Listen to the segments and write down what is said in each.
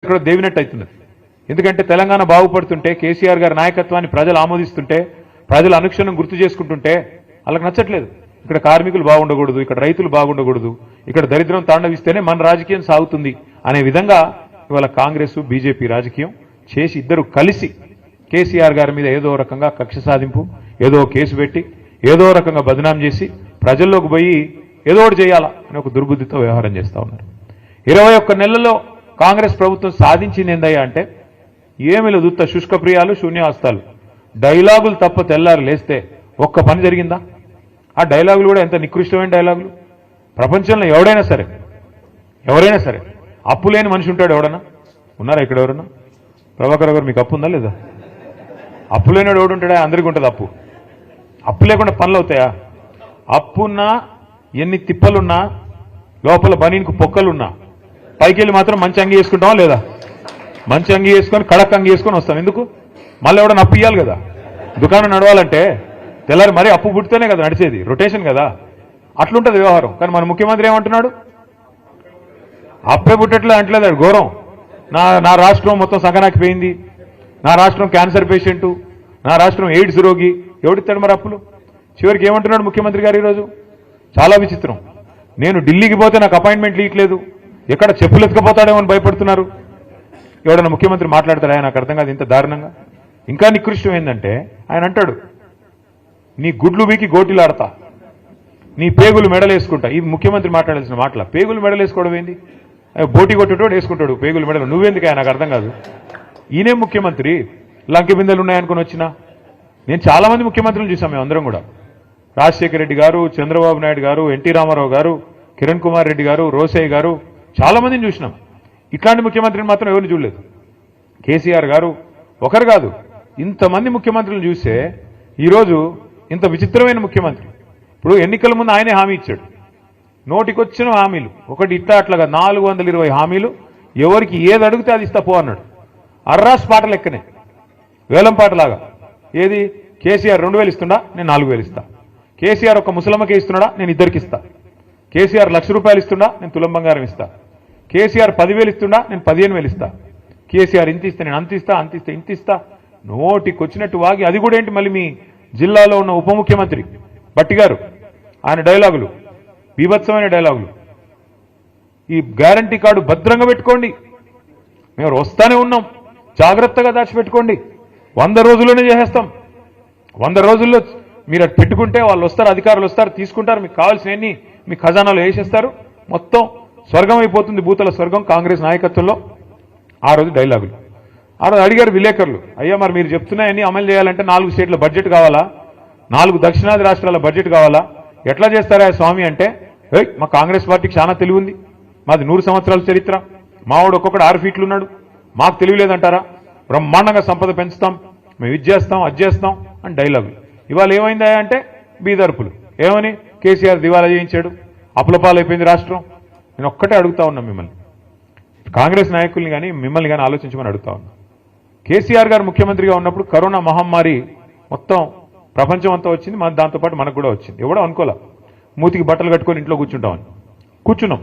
ఇక్కడ దేవినట్టు అవుతున్నది. ఎందుకంటే తెలంగాణ బాగుపడుతుంటే, కేసీఆర్ గారి నాయకత్వాన్ని ప్రజలు ఆమోదిస్తుంటే, ప్రజలు అనుక్షణం గుర్తు చేసుకుంటుంటే వాళ్ళకి నచ్చట్లేదు. ఇక్కడ కార్మికులు బాగుండకూడదు, ఇక్కడ రైతులు బాగుండకూడదు, ఇక్కడ దరిద్రం తాండవిస్తేనే మన రాజకీయం సాగుతుంది అనే విధంగా ఇవాళ కాంగ్రెస్ బీజేపీ రాజకీయం చేసి ఇద్దరు కలిసి కేసీఆర్ గారి మీద ఏదో రకంగా కక్ష సాధింపు, ఏదో కేసు పెట్టి, ఏదో రకంగా బదనాం చేసి ప్రజల్లోకి పోయి ఏదో ఒకటి చేయాలా అని ఒక దుర్బుద్ధితో వ్యవహారం చేస్తూ ఉన్నారు. 21 నెలల్లో కాంగ్రెస్ ప్రభుత్వం సాధించింది ఏందయ్యా అంటే ఏమీ లేదు, ఉత్త శుష్కప్రియాలు, శూన్యవాస్తాలు, డైలాగులు తప్ప తెల్లారు లేస్తే ఒక్క పని జరిగిందా? ఆ డైలాగులు కూడా ఎంత నికృష్టమైన డైలాగులు. ప్రపంచంలో ఎవరైనా సరే అప్పు లేని మనిషి ఉంటాడు ఎవడన్నా? ఉన్నారా ఇక్కడ ఎవరన్నా? ప్రభాకర్ గారు మీకు అప్పు ఉందా లేదా? అప్పు లేనివాడు ఎవడు ఉంటాడా? అందరికీ ఉంటుంది అప్పు. అప్పు లేకుండా పనులు అవుతాయా? అప్పున్నా, ఎన్ని తిప్పలున్నా, లోపల బనీనికి పొక్కలున్నా, పైకి వెళ్ళి మాత్రం మంచి అంగి వేసుకుంటామా లేదా? మంచి అంగి వేసుకొని కడక్ అంగి వేసుకొని వస్తాం. ఎందుకు? మళ్ళీ ఎవడన్నా అప్పు ఇవ్వాలి కదా. దుకాణం నడవాలంటే తెల్లారి మరీ అప్పు పుట్టితేనే కదా నడిచేది, రొటేషన్ కదా. అట్లుంటుంది వ్యవహారం. కానీ మన ముఖ్యమంత్రి ఏమంటున్నాడు? అప్పే పుట్టట్లేదు అంటలేదు, ఘోరం. నా రాష్ట్రం మొత్తం సంగనాకిపోయింది, నా రాష్ట్రం క్యాన్సర్ పేషెంటు, నా రాష్ట్రం ఎయిడ్స్ రోగి. ఎవడిస్తాడు మరి అప్పులు? చివరికి ఏమంటున్నాడు ముఖ్యమంత్రి గారు ఈరోజు? చాలా విచిత్రం. నేను ఢిల్లీకి పోతే నాకు అపాయింట్మెంట్లు ఇవ్వట్లేదు, ఎక్కడ చెప్పులు ఎత్తుకపోతాడేమో అని భయపడుతున్నారు. ఎవడన్నా ముఖ్యమంత్రి మాట్లాడతాడా? నాకు అర్థం కాదు ఇంత దారుణంగా. ఇంకా నికృష్టం ఏంటంటే ఆయన అంటాడు, నీ గుడ్లు వీకి గోటిలాడతా, నీ పేగులు మెడలేసుకుంటా. ఇది ముఖ్యమంత్రి మాట్లాడాల్సిన మాటల. పేగులు మెడలేసుకోవడం ఏంది? బోటి కొట్టేటోడు వేసుకుంటాడు పేగులు మెడలు. నువ్వెందుకు? నాకు అర్థం కాదు. ఈయనే ముఖ్యమంత్రి. లంకె బిందెలు ఉన్నాయనుకుని వచ్చినా నేను చాలా మంది ముఖ్యమంత్రులు చూసాం మేము అందరం కూడా. రాజశేఖర రెడ్డి గారు, చంద్రబాబు నాయుడు గారు, ఎన్టీ రామారావు గారు, కిరణ్ కుమార్ రెడ్డి గారు, రోసయ్య గారు, చాలా మందిని చూసినాం. ఇట్లాంటి ముఖ్యమంత్రిని మాత్రం ఎవరిని చూడలేదు. కేసీఆర్ గారు ఒకరు కాదు, ఇంతమంది ముఖ్యమంత్రులను చూస్తే ఈరోజు ఇంత విచిత్రమైన ముఖ్యమంత్రి. ఇప్పుడు ఎన్నికల ముందు ఆయనే హామీ ఇచ్చాడు, నోటికొచ్చిన హామీలు, ఒకటి ఇట్లా అట్లాగా 420 హామీలు, ఎవరికి ఏది అడిగితే అది ఇస్తా పో అన్నాడు. అర్రాస్ పాట లెక్కనే, వేలం పాటలాగా. ఏది? కేసీఆర్ 2000 ఇస్తుండా, నేను 4000 ఇస్తా. కేసీఆర్ ఒక ముసలమ్మకే ఇస్తున్నాడా, నేను ఇద్దరికి ఇస్తా. కేసీఆర్ ₹1,00,000 ఇస్తుండా, నేను తులం బంగారం ఇస్తా. కేసీఆర్ 10,000 ఇస్తుండా, నేను 15,000 ఇస్తా. కేసీఆర్ ఇంత ఇస్తే నేను అంత ఇస్తా, అంత ఇస్తే ఇంత ఇస్తా. నోటికొచ్చినట్టు వాగి. అది కూడా ఏంటి, మళ్ళీ మీ జిల్లాలో ఉన్న ఉప ముఖ్యమంత్రి భట్టి గారు, ఆయన డైలాగులు బీభత్సమైన డైలాగులు. ఈ గ్యారంటీ కార్డు భద్రంగా పెట్టుకోండి, మేము వస్తానే ఉన్నాం, జాగ్రత్తగా దాచిపెట్టుకోండి, 100 రోజుల్లోనే చేసేస్తాం. 100 రోజుల్లో మీరు అటు పెట్టుకుంటే వాళ్ళు వస్తారు, అధికారులు వస్తారు, తీసుకుంటారు, మీకు కావాల్సినవన్నీ మీ ఖజానాలో వేసేస్తారు, మొత్తం స్వర్గం అయిపోతుంది, భూతల స్వర్గం కాంగ్రెస్ నాయకత్వంలో. ఆ రోజు డైలాగులు. ఆ రోజు అడిగారు విలేకరులు, అయ్యా మరి మీరు చెప్తున్నాయన్నీ అమలు చేయాలంటే 4 స్టేట్ల బడ్జెట్ కావాలా, 4 దక్షిణాది రాష్ట్రాల బడ్జెట్ కావాలా, ఎట్లా చేస్తారా స్వామి అంటే, మా కాంగ్రెస్ పార్టీకి చాలా తెలివి ఉంది, మాది 100 సంవత్సరాల చరిత్ర, మావాడు ఒక్కొక్కడు 6 ఫీట్లు ఉన్నాడు, మాకు తెలివి లేదంటారా, బ్రహ్మాండంగా సంపద పెంచుతాం, మేము ఇది చేస్తాం అది చేస్తాం అని డైలాగులు. ఇవాళ ఏమైందా అంటే బీదర్పులు. ఏమని? కేసీఆర్ దివాలా చేయించాడు, అప్పులపాలైపోయింది రాష్ట్రం. నేను ఒక్కటే అడుగుతా ఉన్నా మిమ్మల్ని, కాంగ్రెస్ నాయకుల్ని కానీ మిమ్మల్ని కానీ ఆలోచించమని అడుగుతా ఉన్నా. కేసీఆర్ గారు ముఖ్యమంత్రిగా ఉన్నప్పుడు కరోనా మహమ్మారి మొత్తం ప్రపంచం అంతా వచ్చింది, మన దాంతోపాటు మనకు కూడా వచ్చింది. ఎవడో అనుకోలే మూతికి బట్టలు కట్టుకొని ఇంట్లో కూర్చుంటామని. కూర్చున్నాం,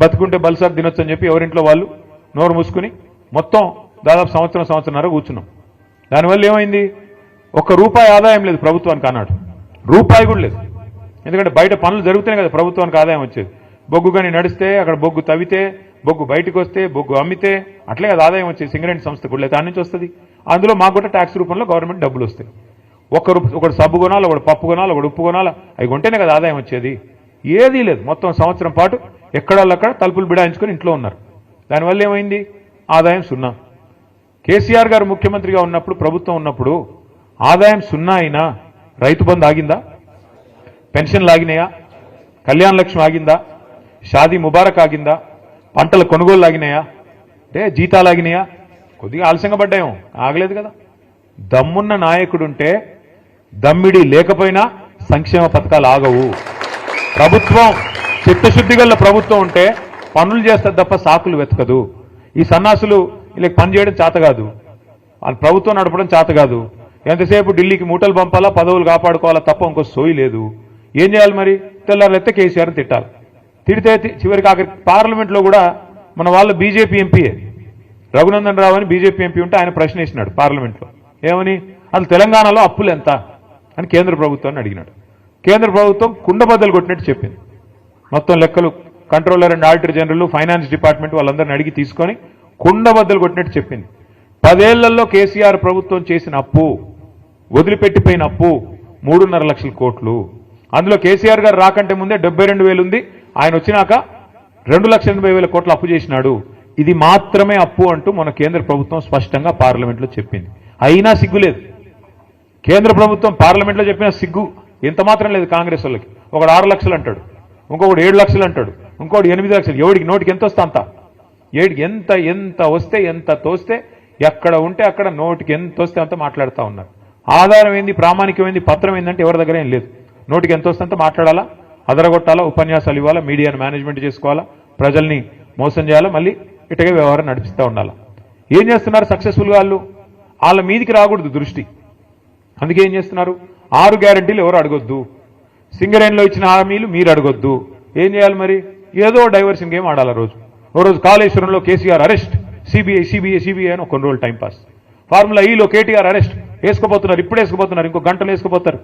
బతుకుంటే బల్సార్ తినొచ్చు అని చెప్పి ఎవరింట్లో వాళ్ళు నోరు మూసుకుని మొత్తం దాదాపు సంవత్సరంన్నర కూర్చున్నాం. దానివల్ల ఏమైంది? ₹1 ఆదాయం లేదు ప్రభుత్వానికి. అన్నాడు రూపాయి కూడా లేదు. ఎందుకంటే బయట పనులు జరుగుతూనే కదా ప్రభుత్వానికి ఆదాయం వచ్చేది. బొగ్గు కానీ నడిస్తే, అక్కడ బొగ్గు తవ్వితే, బొగ్గు బయటకు వస్తే, బొగ్గు అమ్మితే, అట్లే కదా ఆదాయం వచ్చేది. సింగరేణి సంస్థ కూడా దాని నుంచి వస్తుంది. అందులో మాకు కూడా ట్యాక్స్ రూపంలో గవర్నమెంట్ డబ్బులు వస్తాయి. ఒకడు సబ్బు కొనాలి, ఒకడు పప్పు కొనాలి, ఒకడు ఉప్పు కొనాలి, అవి కొంటేనే కదా ఆదాయం వచ్చేది. ఏదీ లేదు. మొత్తం సంవత్సరం పాటు ఎక్కడక్కడ తలుపులు బిడాయించుకొని ఇంట్లో ఉన్నారు. దానివల్ల ఏమైంది? ఆదాయం 0. కేసీఆర్ గారు ముఖ్యమంత్రిగా ఉన్నప్పుడు, ప్రభుత్వం ఉన్నప్పుడు ఆదాయం 0 అయినా రైతు బంధు ఆగిందా? పెన్షన్లు ఆగినాయా? కళ్యాణ లక్ష్మి ఆగిందా? షాదీ ముబారక్ ఆగిందా? పంటల కొనుగోలు ఆగినాయా? అంటే జీతాలు ఆగినాయా? కొద్దిగా ఆలస్యంగా పడ్డాయేమో, ఆగలేదు కదా. దమ్మున్న నాయకుడుంటే, దమ్మిడి లేకపోయినా సంక్షేమ పథకాలు ఆగవు. ప్రభుత్వం చిత్తశుద్ధి గల ప్రభుత్వం ఉంటే పనులు చేస్తారు తప్ప సాకులు వెతకదు. ఈ సన్నాసులు వీళ్ళకి పని చేయడం చేత కాదు, వాళ్ళ ప్రభుత్వం నడపడం చేత కాదు. ఎంతసేపు ఢిల్లీకి మూటలు పంపాలా, పదవులు కాపాడుకోవాలా తప్ప ఇంకో సోయి లేదు. ఏం చేయాలి మరి? తెల్లారెత్తే కేసీఆర్ని తిట్టాలి. తిడితే చివరికి ఆఖరి పార్లమెంట్లో కూడా మన వాళ్ళు బీజేపీ ఎంపీఏ రఘునందన్ రావు అని బీజేపీ ఎంపీ ఉంటే ఆయన ప్రశ్న వేసినాడు పార్లమెంట్లో. ఏమని? అసలు తెలంగాణలో అప్పులు ఎంత అని కేంద్ర ప్రభుత్వాన్ని అడిగినాడు. కేంద్ర ప్రభుత్వం కుండబద్దలు కొట్టినట్టు చెప్పింది. మొత్తం లెక్కలు controller and auditor general, finance department వాళ్ళందరిని అడిగి తీసుకొని కుండబద్దలు కొట్టినట్టు చెప్పింది. 10 ఏళ్లలో కేసీఆర్ ప్రభుత్వం చేసిన అప్పు, వదిలిపెట్టిపోయిన అప్పు 3.5 లక్షల కోట్లు. అందులో కేసీఆర్ గారు రాకంటే ముందే 72,000 ఉంది. ఆయన వచ్చినాక 2,80,000 కోట్లు అప్పు చేసినాడు. ఇది మాత్రమే అప్పు అంటూ మన కేంద్ర ప్రభుత్వం స్పష్టంగా పార్లమెంట్లో చెప్పింది. అయినా సిగ్గులేదు. కేంద్ర ప్రభుత్వం పార్లమెంట్లో చెప్పిన సిగ్గు ఎంత మాత్రం లేదు కాంగ్రెస్ వాళ్ళకి. ఒకడు 6 లక్షలు అంటాడు, ఇంకొకడు 7 లక్షలు అంటాడు, ఇంకోటి 8 లక్షలు. ఎవడికి నోటికి ఎంత వస్తే అంత, ఎంత వస్తే ఎంత తోస్తే ఎక్కడ ఉంటే అక్కడ నోటికి ఎంత వస్తే అంత మాట్లాడుతూ ఉన్నారు. ఆధారం ఏంది, ప్రామాణికమైంది, పత్రం ఏంటంటే ఎవరి దగ్గర ఏం లేదు. నోటికి ఎంత వస్తే అంత మాట్లాడాలా, అదరగొట్టాలా, ఉపన్యాసాలు ఇవ్వాలా, మీడియాను మేనేజ్మెంట్ చేసుకోవాలా, ప్రజల్ని మోసం చేయాలా, మళ్ళీ ఇటగే వ్యవహారం నడిపిస్తూ ఉండాలా. ఏం చేస్తున్నారు సక్సెస్ఫుల్గా వాళ్ళు? వాళ్ళ మీదికి రాకూడదు దృష్టి. అందుకే ఏం చేస్తున్నారు? 6 గ్యారంటీలు ఎవరు అడగొద్దు, సింగరేణిలో ఇచ్చిన హామీలు మీరు అడగొద్దు. ఏం చేయాలి మరి? ఏదో డైవర్షన్ గేమ్ ఆడాలి. ఓ రోజు కాళేశ్వరంలో కేసీఆర్ అరెస్ట్, సిబిఐ అని కొన్ని రోజులు టైంపాస్. ఫార్ములా ఈలో కేటీఆర్ అరెస్ట్, వేసుకోపోతున్నారు, ఇప్పుడు వేసుకోపోతున్నారు, ఇంకో గంటలు వేసుకోపోతారు.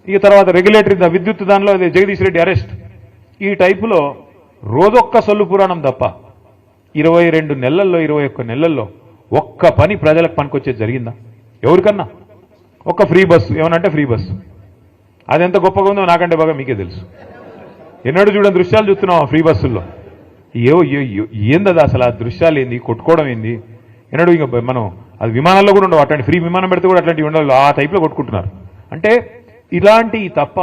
ఇక తర్వాత రెగ్యులేటరీ విద్యుత్ దానిలో జగదీష్ రెడ్డి అరెస్ట్. ఈ టైపులో రోజొక్క సొల్లు పురాణం తప్ప 22 నెలల్లో 21 నెలల్లో ఒక్క పని ప్రజలకు పనికొచ్చేది జరిగిందా? ఎవరికన్నా? ఒక్క ఫ్రీ బస్సు ఏమనంటే ఫ్రీ బస్సు, అది ఎంత గొప్పగా ఉందో నాకంటే బాగా మీకే తెలుసు. ఎన్నడూ చూడని దృశ్యాలు చూస్తున్నాం ఫ్రీ బస్సుల్లో. ఏందది అసలు? ఆ దృశ్యాలు ఏంది, కొట్టుకోవడం ఏంది? ఎన్నడూ ఇంకా మనం అది విమానాల్లో కూడా ఉండవు. అట్లాంటి ఫ్రీ విమానం పెడితే కూడా అట్లాంటివి ఉండవు. ఆ టైప్లో కొట్టుకుంటున్నారు. అంటే ఇలాంటి తప్ప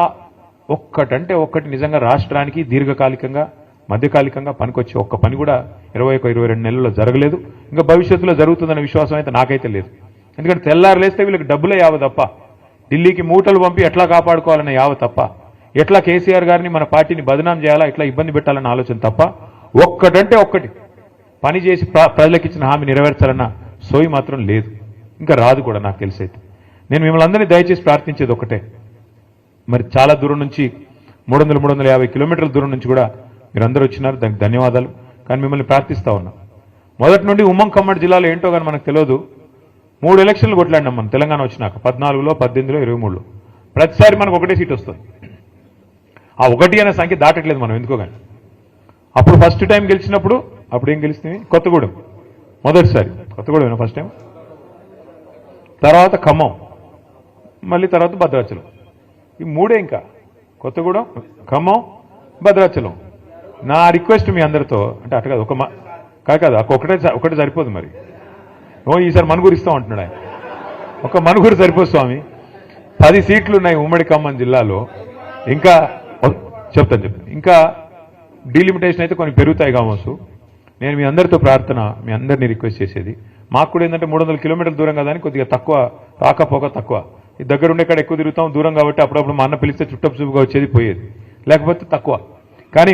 ఒక్కటంటే ఒక్కటి నిజంగా రాష్ట్రానికి దీర్ఘకాలికంగా మధ్యకాలికంగా పనికొచ్చే ఒక్క పని కూడా 21-22 నెలల్లో జరగలేదు. ఇంకా భవిష్యత్తులో జరుగుతుందన్న విశ్వాసం అయితే నాకైతే లేదు. ఎందుకంటే తెల్లారు లేస్తే వీళ్ళకి డబ్బులే యావ తప్ప, ఢిల్లీకి మూటలు పంపి ఎట్లా కాపాడుకోవాలన్న యావ తప్ప, ఎట్లా కేసీఆర్ గారిని మన పార్టీని బదనాం చేయాలా, ఎట్లా ఇబ్బంది పెట్టాలన్న ఆలోచన తప్ప ఒక్కటంటే ఒక్కటి పని చేసి ప్రజలకు ఇచ్చిన హామీ నెరవేర్చాలన్న సోయి మాత్రం లేదు. ఇంకా రాదు కూడా నాకు తెలిసైతే. నేను మిమ్మల్ని అందరినీ దయచేసి ప్రార్థించేది ఒకటే. మరి చాలా దూరం నుంచి 300-350 కిలోమీటర్ల దూరం నుంచి కూడా మీరందరూ వచ్చినారు, దానికి ధన్యవాదాలు. కానీ మిమ్మల్ని ప్రార్థిస్తా ఉన్నా, మొదటి నుండి ఉమ్మడి ఖమ్మం జిల్లాలో ఏంటో కానీ మనకు తెలియదు. 3 ఎలక్షన్లు కొట్లాడినాం మనం తెలంగాణ వచ్చినాక, 14లో, 18లో, 23లో. ప్రతిసారి మనకు ఒకటే సీట్ వస్తుంది. ఆ 1 అనే సంఖ్య దాటట్లేదు మనం ఎందుకో కానీ. అప్పుడు ఫస్ట్ టైం గెలిచినప్పుడు అప్పుడు ఏం గెలిచింది? కొత్తగూడెం మొదటిసారి. కొత్తగూడెం ఫస్ట్ టైం, తర్వాత ఖమ్మం, మళ్ళీ తర్వాత భద్రాచలం. ఈ 3 ఇంకా కొత్తగూడెం, ఖమ్మం, భద్రాచలం. నా రిక్వెస్ట్ మీ అందరితో, అంటే అట్లా కాదు కాదు ఒకటే సరిపోదు. మరి ఈసారి మనుగురు ఇస్తాం అంటున్నాడు ఆయన. ఒక మనుగురు సరిపోదు స్వామి. 10 సీట్లు ఉన్నాయి ఉమ్మడి ఖమ్మం జిల్లాలో. ఇంకా చెప్తాను. ఇంకా డీలిమిటేషన్ అయితే కొన్ని పెరుగుతాయి కావచ్చు. నేను మీ అందరితో ప్రార్థన, మీ అందరినీ రిక్వెస్ట్ చేసేది, మాకు కూడా ఏంటంటే 300 కిలోమీటర్ల దూరం కదా అని కొద్దిగా తక్కువ రాకపోక తక్కువ. ఈ దగ్గర ఉండే కాడ ఎక్కువ తిరుగుతాం, దూరం కాబట్టి అప్పుడప్పుడు మా అన్న పిలిస్తే చుట్టపు చూపుగా వచ్చేది పోయేది, లేకపోతే తక్కువ. కానీ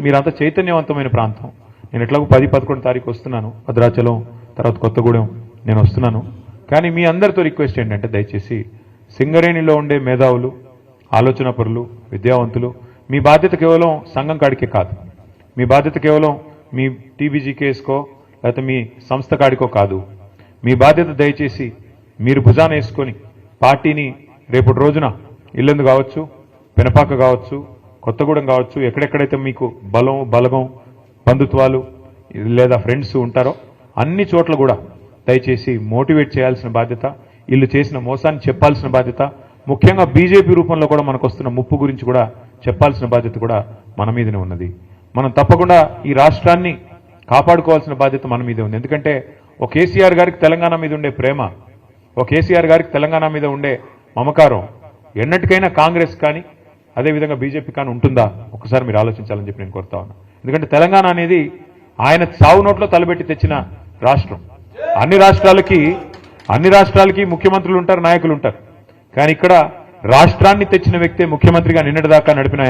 మీరంతా చైతన్యవంతమైన ప్రాంతం. నేను ఎట్లాగో 10-11 తారీఖు వస్తున్నాను, భద్రాచలం తర్వాత కొత్తగూడెం నేను వస్తున్నాను. కానీ మీ అందరితో రిక్వెస్ట్ ఏంటంటే దయచేసి సింగరేణిలో ఉండే మేధావులు, ఆలోచన పరులు, విద్యావంతులు, మీ బాధ్యత కేవలం సంఘం కాడికే కాదు, మీ బాధ్యత కేవలం మీ టీబీజీ కేసుకో లేకపోతే మీ సంస్థ కాడికో కాదు. మీ బాధ్యత దయచేసి మీరు భుజాన వేసుకొని పార్టీని రేపటి రోజున ఇల్లందు కావచ్చు, పెనపాక కావచ్చు, కొత్తగూడెం కావచ్చు, ఎక్కడెక్కడైతే మీకు బలగం బంధుత్వాలు లేదా ఫ్రెండ్స్ ఉంటారో అన్ని చోట్ల కూడా దయచేసి మోటివేట్ చేయాల్సిన బాధ్యత, వీళ్ళు చేసిన మోసాన్ని చెప్పాల్సిన బాధ్యత, ముఖ్యంగా బీజేపీ రూపంలో కూడా మనకు వస్తున్న ముప్పు గురించి కూడా చెప్పాల్సిన బాధ్యత కూడా మన మీదనే ఉన్నది. మనం తప్పకుండా ఈ రాష్ట్రాన్ని కాపాడుకోవాల్సిన బాధ్యత మన మీదే ఉంది. ఎందుకంటే ఒక కేసీఆర్ గారికి తెలంగాణ మీద ఉండే ప్రేమ, ఒక కేసీఆర్ గారికి తెలంగాణ మీద ఉండే మమకారం ఎన్నటికైనా కాంగ్రెస్ కానీ అదేవిధంగా బీజేపీ కానీ ఉంటుందా ఒకసారి మీరు ఆలోచించాలని చెప్పి నేను కోరుతా ఉన్నా. ఎందుకంటే తెలంగాణ అనేది ఆయన చావు నోట్లో తలబెట్టి తెచ్చిన రాష్ట్రం. అన్ని రాష్ట్రాలకి ముఖ్యమంత్రులు ఉంటారు, నాయకులు ఉంటారు. కానీ ఇక్కడ రాష్ట్రాన్ని తెచ్చిన వ్యక్తే ముఖ్యమంత్రిగా నిన్నటిదాకా నడిపిన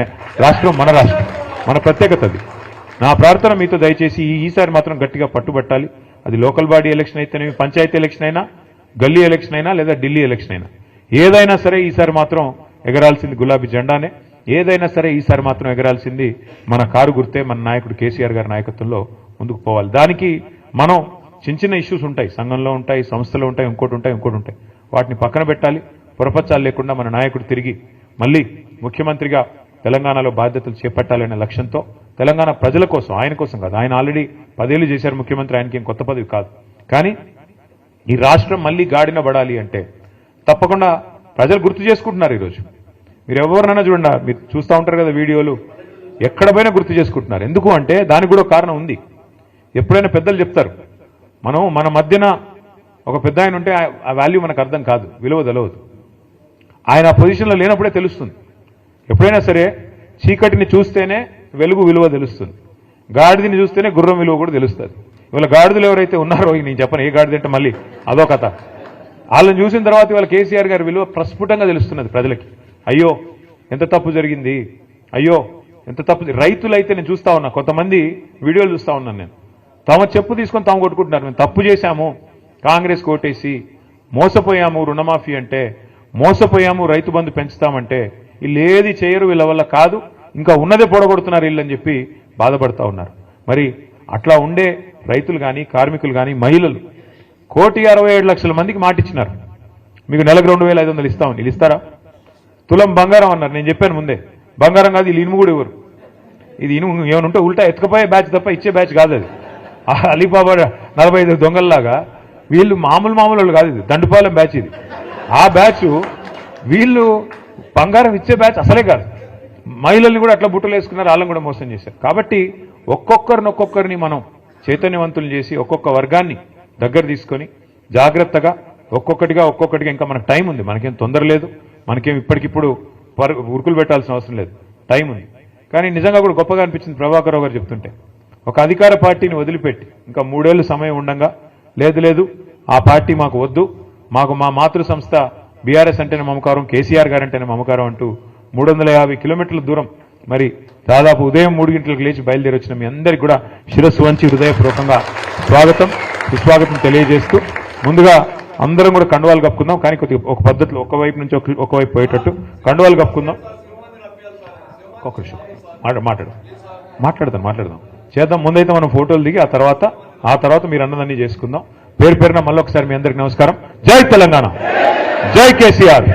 రాష్ట్రం మన రాష్ట్రం, మన ప్రత్యేకత అది. నా ప్రార్థన మీతో దయచేసి ఈసారి మాత్రం గట్టిగా పట్టుబట్టాలి. అది లోకల్ బాడీ ఎలక్షన్ అయితేనేమి, పంచాయతీ ఎలక్షన్ అయినా, గల్లీ ఎలక్షన్ అయినా లేదా ఢిల్లీ ఎలక్షన్ అయినా, ఏదైనా సరే ఈసారి మాత్రం ఎగరాల్సింది గులాబీ జెండానే. ఏదైనా సరే ఈసారి మాత్రం ఎగరాల్సింది మన కారు గుర్తే, మన నాయకుడు కేసీఆర్ గారి నాయకత్వంలో ముందుకు పోవాలి. దానికి మనం చిన్న చిన్న ఇష్యూస్ ఉంటాయి, సంఘంలో ఉంటాయి, సంస్థలో ఉంటాయి, ఇంకోటి ఉంటాయి. వాటిని పక్కన పెట్టాలి. పొరపచ్చాలు లేకుండా మన నాయకుడు తిరిగి మళ్ళీ ముఖ్యమంత్రిగా తెలంగాణలో బాధ్యతలు చేపట్టాలనే లక్ష్యంతో తెలంగాణ ప్రజల కోసం, ఆయన కోసం కాదు, ఆయన ఆల్రెడీ 10 ఏళ్ళు చేశారు ముఖ్యమంత్రి, ఆయనకి ఏం కొత్త పదవి కాదు. కానీ ఈ రాష్ట్రం మళ్ళీ గాడిన పడాలి అంటే తప్పకుండా ప్రజలు గుర్తు చేసుకుంటున్నారు. ఈరోజు మీరు ఎవరినైనా చూడండి, మీరు చూస్తూ ఉంటారు కదా వీడియోలు, ఎక్కడ పోయినా గుర్తు చేసుకుంటున్నారు. ఎందుకు అంటే దానికి కూడా కారణం ఉంది. ఎప్పుడైనా పెద్దలు చెప్తారు, మన మధ్యన ఒక పెద్ద ఆయన ఉంటే ఆ వాల్యూ మనకు అర్థం కాదు, విలువ తెలవదు. ఆయన ఆ పొజిషన్లో లేనప్పుడే తెలుస్తుంది. ఎప్పుడైనా సరే చీకటిని చూస్తేనే వెలుగు విలువ తెలుస్తుంది, గాడిదని చూస్తేనే గుర్రం విలువ కూడా తెలుస్తుంది. ఇవాళ గాడిదలు ఎవరైతే ఉన్నారో, నేను చెప్పను ఏ గాడిద అంటే మళ్ళీ అదో కథ, వాళ్ళని చూసిన తర్వాత ఇవాళ కేసీఆర్ గారి విలువ ప్రస్ఫుటంగా తెలుస్తున్నది ప్రజలకి. అయ్యో ఎంత తప్పు జరిగింది, అయ్యో ఎంత తప్పు. రైతులైతే నేను చూస్తా ఉన్నా, కొంతమంది వీడియోలు చూస్తా ఉన్నాను నేను, తమ చెప్పు తీసుకొని తాము కొట్టుకుంటున్నారు. మేము తప్పు చేశాము, కాంగ్రెస్ కోటేసి మోసపోయాము, రుణమాఫీ అంటే మోసపోయాము, రైతు బంధు పెంచుతామంటే వీళ్ళు ఏది చేయరు, వీళ్ళ వల్ల కాదు, ఇంకా ఉన్నదే పొడగొడుతున్నారు వీళ్ళని చెప్పి బాధపడతా ఉన్నారు. మరి అట్లా ఉండే రైతులు కానీ, కార్మికులు కానీ, మహిళలు 1,67,00,000 మందికి మాటిచ్చినారు, మీకు నెలకు 2,500 ఇస్తామని. వీళ్ళు ఇస్తారా? తులం బంగారం అన్నారు. నేను చెప్పాను ముందే, బంగారం కాదు, వీళ్ళు ఇనుము కూడా ఇవ్వరు. ఇది ఇనుము ఏమైనా ఉంటే ఉల్టా ఎత్తుకపోయే బ్యాచ్ తప్ప ఇచ్చే బ్యాచ్ కాదు అది. అలీబాబా 45 దొంగల్లాగా వీళ్ళు మామూలు వాళ్ళు కాదు, ఇది దండుపాలెం బ్యాచ్ ఇది. ఆ బ్యాచ్ వీళ్ళు బంగారం ఇచ్చే బ్యాచ్ అసలే కాదు. మహిళల్ని కూడా అట్లా బుట్టలు వేసుకున్నారు, వాళ్ళని కూడా మోసం చేశారు. కాబట్టి ఒక్కొక్కరిని మనం చైతన్యవంతులు చేసి ఒక్కొక్క వర్గాన్ని దగ్గర తీసుకొని జాగ్రత్తగా ఒక్కొక్కటిగా ఇంకా మనకు టైం ఉంది, మనకేం తొందర లేదు, మనకేం ఇప్పటికిప్పుడు ఉరుకులు పెట్టాల్సిన అవసరం లేదు, టైం ఉంది. కానీ నిజంగా కూడా గొప్పగా అనిపించింది ప్రభాకర్ రావు గారు చెప్తుంటే, ఒక అధికార పార్టీని వదిలిపెట్టి ఇంకా 3 ఏళ్ళు సమయం ఉండగా లేదు ఆ పార్టీ మాకు వద్దు, మాకు మా మాతృ సంస్థ బీఆర్ఎస్ అంటేనే మమకారం, కేసీఆర్ గారు అంటేనే మమకారం అంటూ 350 కిలోమీటర్ల దూరం మరి దాదాపు ఉదయం 3 గంటలకు లేచి బయలుదేరి వచ్చిన మీ అందరికీ కూడా శిరస్సు వంచి హృదయపూర్వకంగా సుస్వాగతం తెలియజేస్తూ, ముందుగా అందరం కూడా కండువాలు కప్పుకుందాం. కానీ కొద్దిగా ఒక పద్ధతిలో ఒకవైపు నుంచి ఒకవైపు పోయేటట్టు కండువాలు కప్పుకుందాం. ఒక్క నిమిషం మాట్లాడదాం చేద్దాం. ముందైతే మనం ఫోటోలు దిగి ఆ తర్వాత మీరు అన్నదాన్ని చేసుకుందాం. పేరున మళ్ళొకసారి మీ అందరికి నమస్కారం. జై తెలంగాణ, జై కేసీఆర్.